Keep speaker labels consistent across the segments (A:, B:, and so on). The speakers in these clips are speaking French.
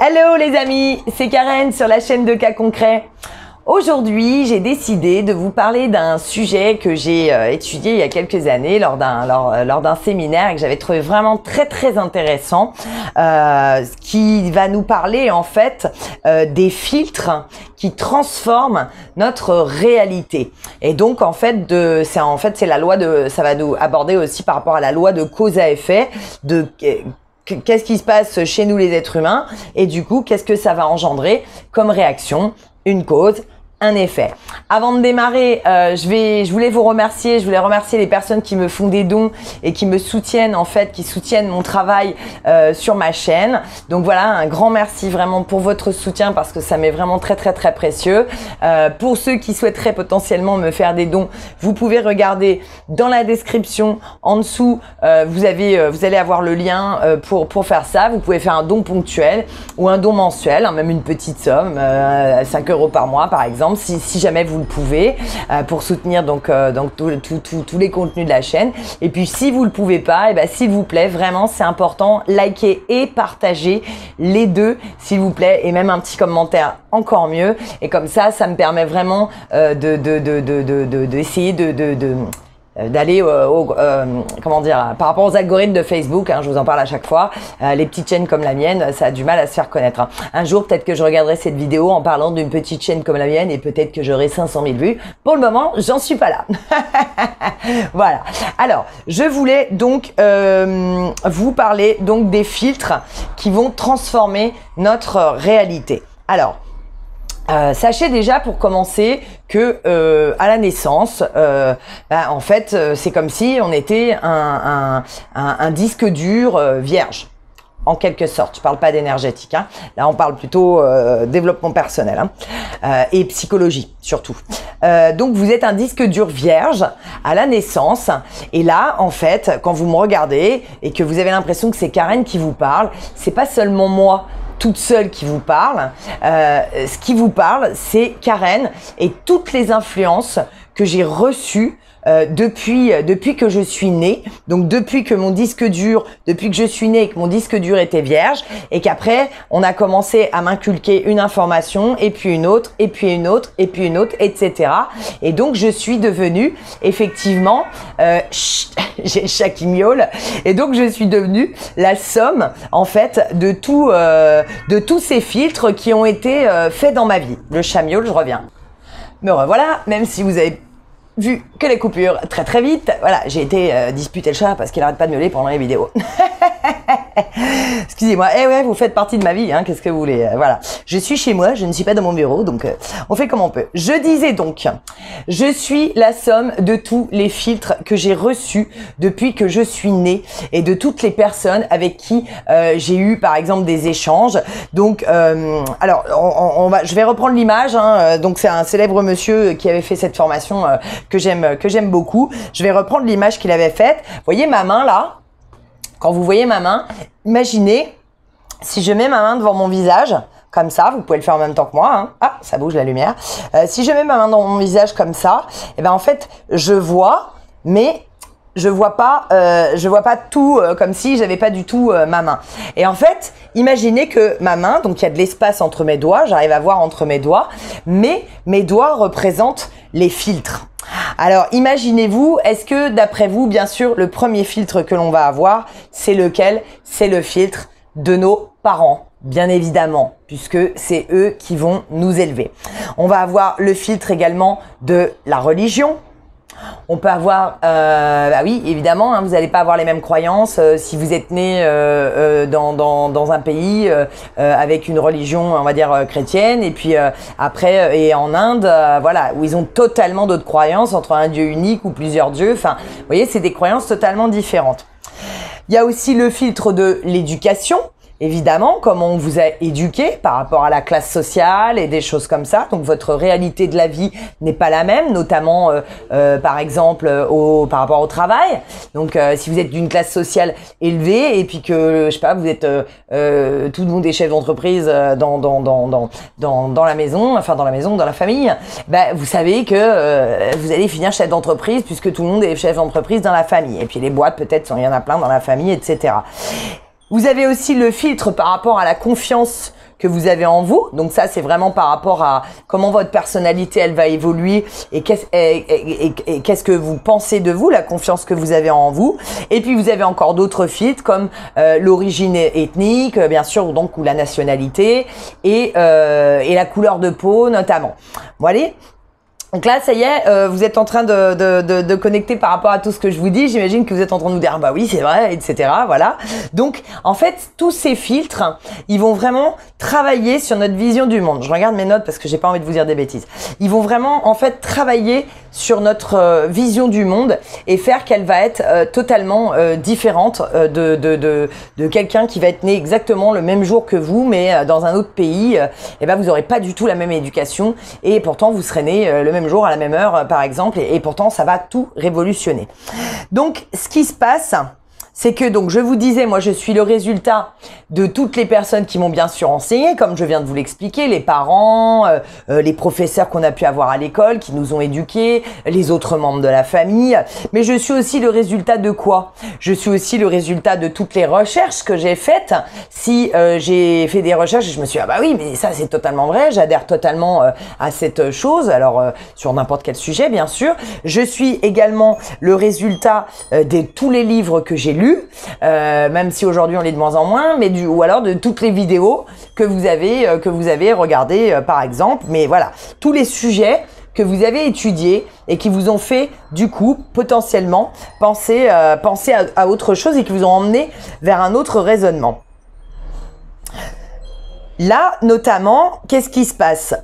A: Hello les amis, c'est Karen sur la chaîne de Cas Concrets. Aujourd'hui, j'ai décidé de vous parler d'un sujet que j'ai étudié il y a quelques années lors d'un séminaire et que j'avais trouvé vraiment très intéressant, qui va nous parler en fait des filtres qui transforment notre réalité. Et donc en fait, c'est la loi de, ça va nous aborder aussi par rapport à la loi de cause à effet, de qu'est-ce qui se passe chez nous les êtres humains et du coup, qu'est-ce que ça va engendrer comme réaction, une cause, un effet. Avant de démarrer, je voulais remercier les personnes qui me font des dons et qui me soutiennent en fait, qui soutiennent mon travail sur ma chaîne. Donc voilà, un grand merci vraiment pour votre soutien parce que ça m'est vraiment très précieux. Pour ceux qui souhaiteraient potentiellement me faire des dons, vous pouvez regarder dans la description en dessous, vous allez avoir le lien pour faire ça. Vous pouvez faire un don ponctuel ou un don mensuel, hein, même une petite somme, 5 € par mois par exemple. Si jamais vous le pouvez, pour soutenir donc tous les contenus de la chaîne. Et puis si vous le pouvez pas, et ben s'il vous plaît, vraiment c'est important, likez et partagez les deux s'il vous plaît, et même un petit commentaire encore mieux. Et comme ça me permet vraiment d'essayer d'aller comment dire, par rapport aux algorithmes de Facebook, hein, je vous en parle à chaque fois, les petites chaînes comme la mienne, ça a du mal à se faire connaître, hein. Un jour, peut-être que je regarderai cette vidéo en parlant d'une petite chaîne comme la mienne et peut-être que j'aurai 500 000 vues. Pour le moment, j'en suis pas là. Voilà. Alors, je voulais donc vous parler donc des filtres qui vont transformer notre réalité. Alors, sachez déjà pour commencer que à la naissance, en fait, c'est comme si on était un disque dur vierge, en quelque sorte. Je parle pas d'énergétique, hein. Là, on parle plutôt développement personnel, hein, et psychologie surtout. Donc, vous êtes un disque dur vierge à la naissance. Et là, en fait, quand vous me regardez et que vous avez l'impression que c'est Karen qui vous parle, c'est pas seulement moi toute seule qui vous parle. Ce qui vous parle, c'est Karen et toutes les influences que j'ai reçues depuis que je suis née, donc depuis que je suis née et que mon disque dur était vierge, et qu'après on a commencé à m'inculquer une information et puis une autre et puis une autre et puis une autre, etc. Et donc je suis devenue effectivement j'ai le chat qui miaule, et donc je suis devenue la somme en fait de tous ces filtres qui ont été faits dans ma vie. Le chat miaule, je reviens. Me revoilà, même si vous avez vu que les coupures très vite, voilà, j'ai été disputer le chat parce qu'il arrête pas de miauler pendant les vidéos. Excusez-moi, ouais, vous faites partie de ma vie, hein, qu'est-ce que vous voulez, voilà. Je suis chez moi, je ne suis pas dans mon bureau, donc on fait comme on peut. Je disais donc, je suis la somme de tous les filtres que j'ai reçus depuis que je suis née et de toutes les personnes avec qui j'ai eu par exemple des échanges. Donc, alors, je vais reprendre l'image, hein, donc c'est un célèbre monsieur qui avait fait cette formation que j'aime beaucoup. Je vais reprendre l'image qu'il avait faite. Vous voyez ma main là? Quand vous voyez ma main, imaginez si je mets ma main devant mon visage, comme ça, vous pouvez le faire en même temps que moi, hein. Ah, ça bouge la lumière. Si je mets ma main dans mon visage comme ça, et ben en fait, je vois, mais je vois pas tout comme si j'avais pas du tout ma main. Et en fait, imaginez que ma main, donc il y a de l'espace entre mes doigts, j'arrive à voir entre mes doigts, mais mes doigts représentent les filtres. Alors, imaginez-vous, est-ce que d'après vous, bien sûr, le premier filtre que l'on va avoir, c'est lequel? C'est le filtre de nos parents, bien évidemment, puisque c'est eux qui vont nous élever. On va avoir le filtre également de la religion. On peut avoir, bah oui, évidemment, hein, vous n'allez pas avoir les mêmes croyances si vous êtes né dans un pays avec une religion, on va dire chrétienne, et puis après, et en Inde, voilà, où ils ont totalement d'autres croyances entre un dieu unique ou plusieurs dieux. Enfin, vous voyez, c'est des croyances totalement différentes. Il y a aussi le filtre de l'éducation. Évidemment, comme on vous a éduqué par rapport à la classe sociale et des choses comme ça, donc votre réalité de la vie n'est pas la même, notamment par exemple par rapport au travail. Donc si vous êtes d'une classe sociale élevée et puis que je sais pas, vous êtes tout le monde est chef d'entreprise dans la maison, enfin dans la famille, bah vous savez que vous allez finir chef d'entreprise puisque tout le monde est chef d'entreprise dans la famille. Et puis les boîtes peut-être, il y en a plein dans la famille, etc. Vous avez aussi le filtre par rapport à la confiance que vous avez en vous. Donc ça, c'est vraiment par rapport à comment votre personnalité, elle va évoluer et qu'est-ce que vous pensez de vous, la confiance que vous avez en vous. Et puis, vous avez encore d'autres filtres comme l'origine ethnique, bien sûr, donc ou la nationalité et la couleur de peau notamment. Voilà. Donc là, ça y est, vous êtes en train de connecter par rapport à tout ce que je vous dis. J'imagine que vous êtes en train de vous dire, ah bah oui, c'est vrai, etc. Voilà. Donc, en fait, tous ces filtres, ils vont vraiment travailler sur notre vision du monde. Je regarde mes notes parce que j'ai pas envie de vous dire des bêtises. Ils vont vraiment, en fait, travailler sur notre vision du monde et faire qu'elle va être totalement différente de quelqu'un qui va être né exactement le même jour que vous, mais dans un autre pays. Et ben, vous n'aurez pas du tout la même éducation et pourtant, vous serez né le même jour à la même heure par exemple et pourtant ça va tout révolutionner. Donc ce qui se passe, c'est que donc je vous disais, moi je suis le résultat de toutes les personnes qui m'ont bien sûr enseigné, comme je viens de vous l'expliquer, les parents, les professeurs qu'on a pu avoir à l'école, qui nous ont éduqués, les autres membres de la famille. Mais je suis aussi le résultat de quoi? Je suis aussi le résultat de toutes les recherches que j'ai faites. Si j'ai fait des recherches et je me suis dit, ah bah oui, mais ça c'est totalement vrai, j'adhère totalement à cette chose, alors sur n'importe quel sujet bien sûr. Je suis également le résultat de tous les livres que j'ai lus, même si aujourd'hui on lit de moins en moins, mais ou alors de toutes les vidéos que vous avez regardées par exemple. Mais voilà, tous les sujets que vous avez étudiés et qui vous ont fait du coup potentiellement penser à autre chose et qui vous ont emmené vers un autre raisonnement. Là notamment, qu'est-ce qui se passe?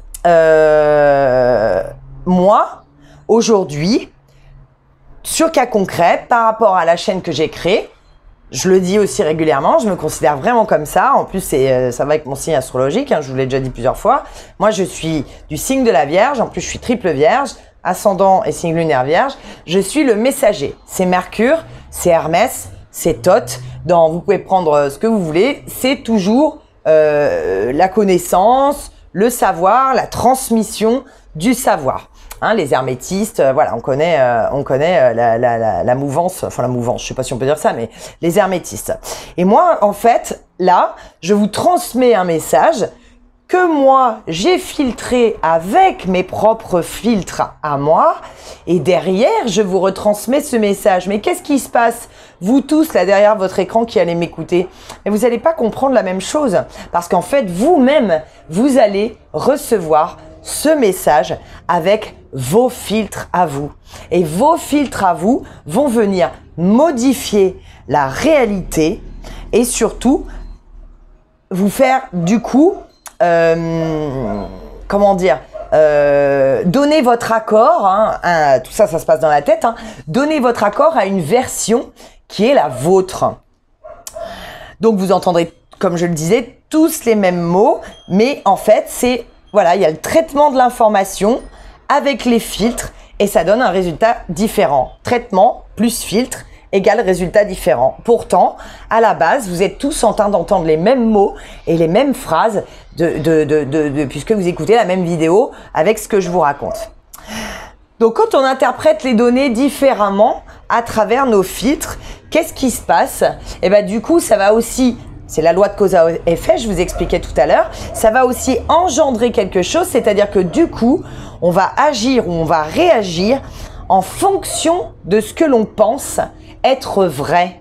A: Moi, aujourd'hui, sur cas concret, par rapport à la chaîne que j'ai créée, je le dis aussi régulièrement, je me considère vraiment comme ça. En plus, ça va avec mon signe astrologique, hein, je vous l'ai déjà dit plusieurs fois. Moi, je suis du signe de la Vierge. En plus, je suis triple Vierge, ascendant et signe lunaire Vierge. Je suis le messager. C'est Mercure, c'est Hermès, c'est Thoth. Vous pouvez prendre ce que vous voulez. C'est toujours la connaissance, le savoir, la transmission du savoir. Hein, les hermétistes, voilà, on connaît la mouvance, enfin la mouvance, je sais pas si on peut dire ça, mais les hermétistes. Et moi, en fait, là, je vous transmets un message que moi, j'ai filtré avec mes propres filtres à moi, et derrière, je vous retransmets ce message. Mais qu'est-ce qui se passe? Vous tous, là, derrière votre écran qui allez m'écouter, mais vous n'allez pas comprendre la même chose, parce qu'en fait, vous-même, vous allez recevoir ce message avec vos filtres à vous. Et vos filtres à vous vont venir modifier la réalité et surtout vous faire du coup, comment dire, donner votre accord, hein, tout ça, ça se passe dans la tête, hein, donner votre accord à une version qui est la vôtre. Donc vous entendrez, comme je le disais, tous les mêmes mots, mais en fait, c'est voilà, il y a le traitement de l'information avec les filtres et ça donne un résultat différent. Traitement plus filtre égale résultat différent. Pourtant, à la base, vous êtes tous en train d'entendre les mêmes mots et les mêmes phrases puisque vous écoutez la même vidéo avec ce que je vous raconte. Donc, quand on interprète les données différemment à travers nos filtres, qu'est-ce qui se passe? Et ben, du coup, ça va aussi... C'est la loi de cause à effet, je vous expliquais tout à l'heure. Ça va aussi engendrer quelque chose, c'est-à-dire que du coup, on va agir ou on va réagir en fonction de ce que l'on pense être vrai.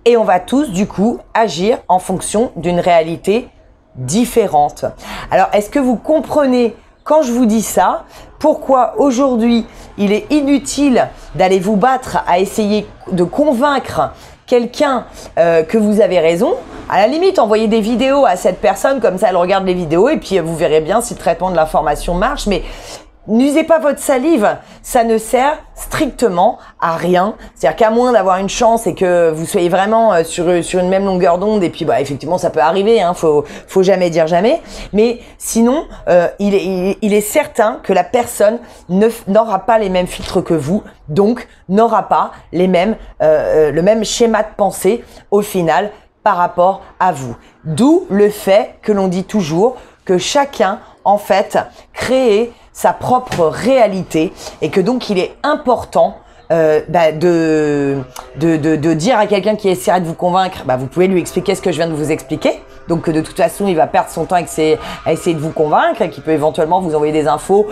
A: Et on va tous, du coup, agir en fonction d'une réalité différente. Alors, est-ce que vous comprenez quand je vous dis ça, pourquoi aujourd'hui, il est inutile d'aller vous battre à essayer de convaincre quelqu'un que vous avez raison? À la limite, envoyez des vidéos à cette personne, comme ça elle regarde les vidéos et puis vous verrez bien si le traitement de l'information marche. Mais n'usez pas votre salive, ça ne sert strictement à rien. C'est-à-dire qu'à moins d'avoir une chance et que vous soyez vraiment sur une même longueur d'onde, et puis bah effectivement ça peut arriver, hein, faut jamais dire jamais. Mais sinon, il est certain que la personne n'aura pas les mêmes filtres que vous, donc n'aura pas les mêmes, le même schéma de pensée au final par rapport à vous. D'où le fait que l'on dit toujours que chacun en fait crée sa propre réalité et que donc il est important de dire à quelqu'un qui essaierait de vous convaincre, vous pouvez lui expliquer ce que je viens de vous expliquer, Donc de toute façon, il va perdre son temps à essayer de vous convaincre, et qu'il peut éventuellement vous envoyer des infos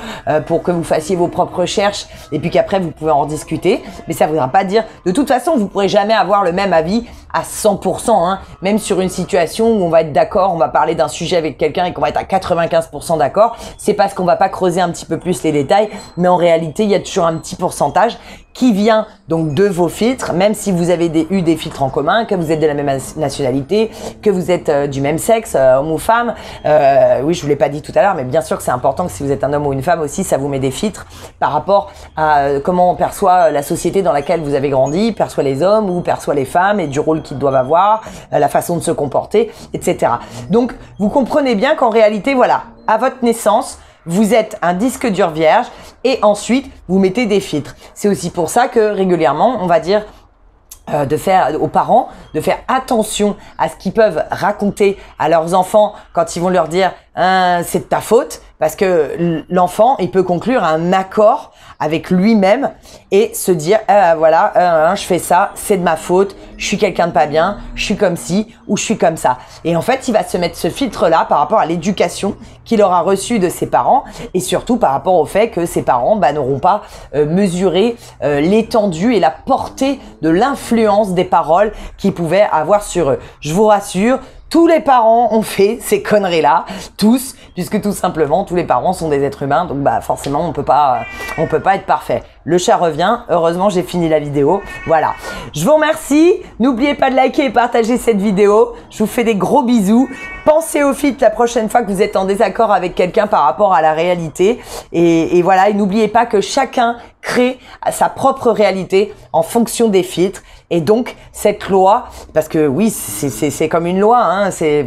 A: pour que vous fassiez vos propres recherches, et puis qu'après vous pouvez en discuter. Mais ça ne voudra pas dire, de toute façon, vous pourrez jamais avoir le même avis à 100%, hein. Même sur une situation où on va être d'accord, on va parler d'un sujet avec quelqu'un et qu'on va être à 95% d'accord, c'est parce qu'on va pas creuser un petit peu plus les détails, mais en réalité, il y a toujours un petit pourcentage qui vient donc de vos filtres, même si vous avez eu des filtres en commun, que vous êtes de la même nationalité, que vous êtes du même sexe, homme ou femme. Oui, je vous l'ai pas dit tout à l'heure, mais bien sûr que c'est important que si vous êtes un homme ou une femme aussi, ça vous met des filtres par rapport à comment on perçoit la société dans laquelle vous avez grandi, perçoit les hommes ou perçoit les femmes et du rôle qu'ils doivent avoir, la façon de se comporter, etc. Donc, vous comprenez bien qu'en réalité, voilà, à votre naissance, vous êtes un disque dur vierge et ensuite vous mettez des filtres. C'est aussi pour ça que régulièrement, on va dire de faire aux parents de faire attention à ce qu'ils peuvent raconter à leurs enfants quand ils vont leur dire c'est de ta faute, parce que l'enfant il peut conclure un accord avec lui-même et se dire voilà, je fais ça, c'est de ma faute, je suis quelqu'un de pas bien, je suis comme ci ou je suis comme ça. Et en fait, il va se mettre ce filtre-là par rapport à l'éducation qu'il aura reçue de ses parents, et surtout par rapport au fait que ses parents n'auront pas mesuré l'étendue et la portée de l'influence des paroles qu'ils pouvaient avoir sur eux. Je vous rassure, tous les parents ont fait ces conneries-là, tous, puisque tout simplement, tous les parents sont des êtres humains, donc forcément, on peut pas être parfait. Le chat revient, heureusement, j'ai fini la vidéo, voilà. Je vous remercie, n'oubliez pas de liker et partager cette vidéo, je vous fais des gros bisous. Pensez au filtre la prochaine fois que vous êtes en désaccord avec quelqu'un par rapport à la réalité, et voilà, et n'oubliez pas que chacun crée sa propre réalité en fonction des filtres. Et donc, cette loi, parce que oui, c'est comme une loi, hein, cette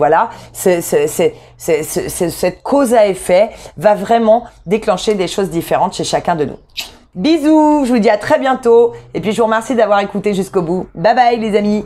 A: cause à effet va vraiment déclencher des choses différentes chez chacun de nous. Bisous, je vous dis à très bientôt. Et puis, je vous remercie d'avoir écouté jusqu'au bout. Bye bye les amis.